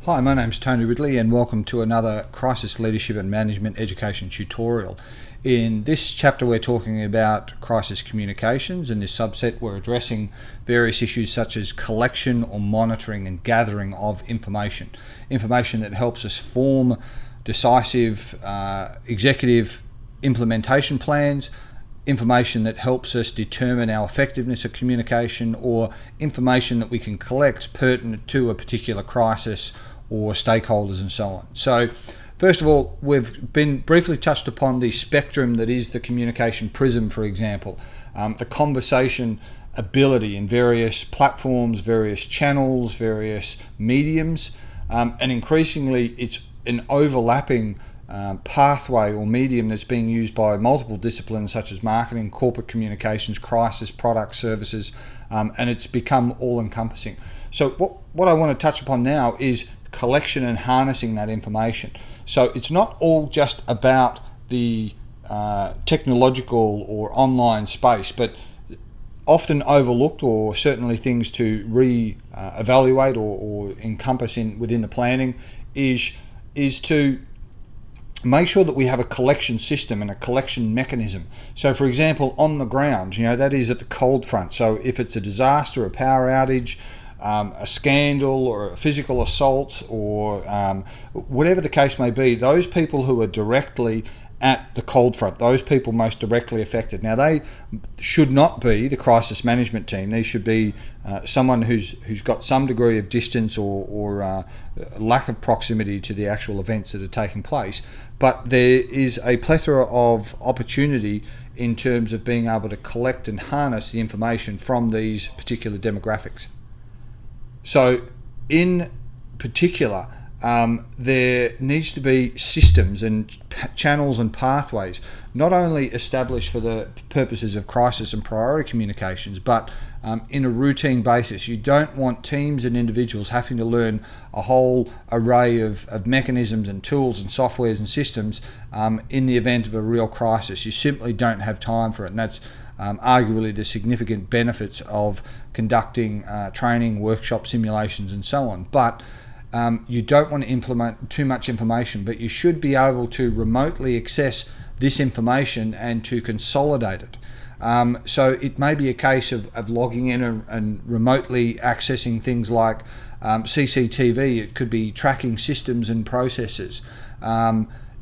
Hi, my name's Tony Ridley and welcome to another Crisis Leadership and Management Education tutorial. In this chapter we're talking about crisis communications. In this subset we're addressing various issues such as collection or monitoring and gathering of information. Information that helps us form decisive executive implementation plans, information that helps us determine our effectiveness of communication, or information that we can collect pertinent to a particular crisis or stakeholders and so on. So first of all, we've been briefly touched upon the spectrum that is the communication prism, for example, the conversation ability in various platforms, various channels, various mediums, and increasingly it's an overlapping pathway or medium that's being used by multiple disciplines such as marketing, corporate communications, crisis, product, services, and it's become all-encompassing. So what I want to touch upon now is collection and harnessing that information. So it's not all just about the technological or online space, but often overlooked, or certainly things to re-evaluate or encompass within the planning is to make sure that we have a collection system and a collection mechanism. So for example, on the ground, that is at the cold front. So if it's a disaster, a power outage, a scandal or a physical assault, or whatever the case may be, those people who are directly at the cold front, those people most directly affected. Now, they should not be the crisis management team. They should be someone who's got some degree of distance or lack of proximity to the actual events that are taking place. But there is a plethora of opportunity in terms of being able to collect and harness the information from these particular demographics. So in particular, there needs to be systems and channels and pathways, not only established for the purposes of crisis and priority communications, but in a routine basis. You don't want teams and individuals having to learn a whole array of mechanisms and tools and softwares and systems in the event of a real crisis. You simply don't have time for it, and that's arguably the significant benefits of conducting training, workshop simulations and so on. But you don't want to implement too much information, but you should be able to remotely access this information and to consolidate it. So it may be a case of logging in and remotely accessing things like CCTV. It could be tracking systems and processes.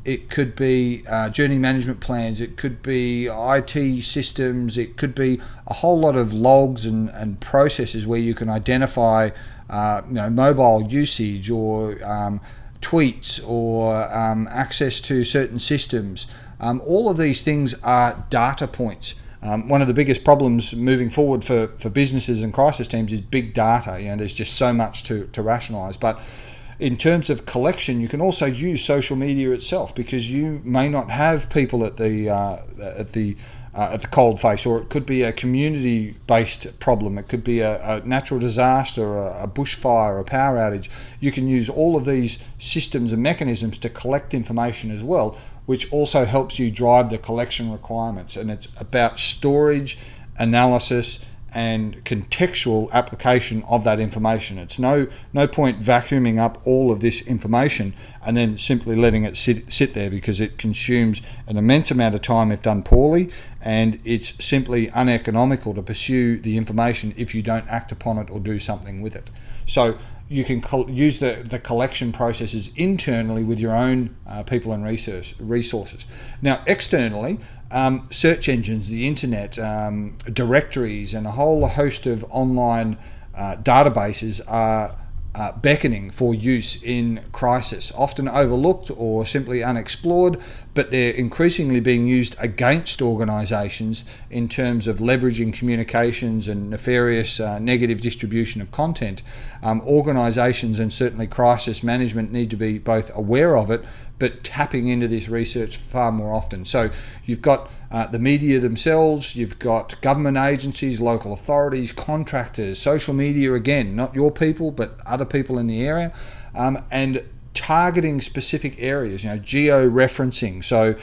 It could be journey management plans. It could be IT systems. It could be a whole lot of logs and processes where you can identify mobile usage or tweets or access to certain systems. All of these things are data points. One of the biggest problems moving forward for businesses and crisis teams is big data. There's just so much to rationalize. But in terms of collection, you can also use social media itself, because you may not have people at the cold face, or it could be a community-based problem. It could be a natural disaster, a bushfire, a power outage. You can use all of these systems and mechanisms to collect information as well, which also helps you drive the collection requirements. And it's about storage, analysis, and contextual application of that information. It's no point vacuuming up all of this information and then simply letting it sit there, because it consumes an immense amount of time if done poorly, and it's simply uneconomical to pursue the information if you don't act upon it or do something with it. So you can use the collection processes internally with your own people and resources. Now, externally, search engines, the internet, directories, and a whole host of online databases are beckoning for use in crisis, often overlooked or simply unexplored, but they're increasingly being used against organisations in terms of leveraging communications and nefarious negative distribution of content. Organisations and certainly crisis management need to be both aware of it, but tapping into this research far more often. So you've got the media themselves, you've got government agencies, local authorities, contractors, social media, again, not your people, but other people in the area, and targeting specific areas, geo-referencing. So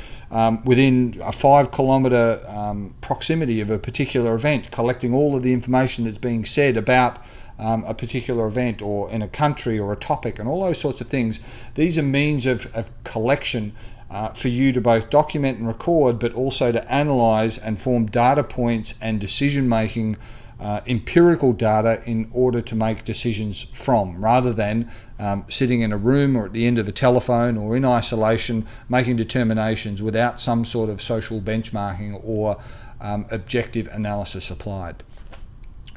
within a 5-kilometre proximity of a particular event, collecting all of the information that's being said about a particular event, or in a country, or a topic, and all those sorts of things. These are means of collection for you to both document and record, but also to analyze and form data points and decision making, empirical data, in order to make decisions from, rather than sitting in a room or at the end of a telephone or in isolation making determinations without some sort of social benchmarking or objective analysis applied.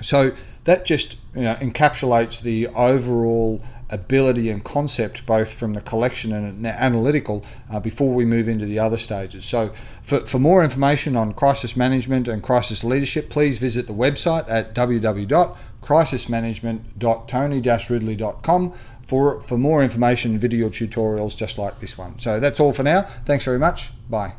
So that just encapsulates the overall ability and concept, both from the collection and analytical, before we move into the other stages. So for more information on crisis management and crisis leadership, please visit the website at www.crisismanagement.tony-ridley.com for more information and video tutorials just like this one. So that's all for now. Thanks very much. Bye.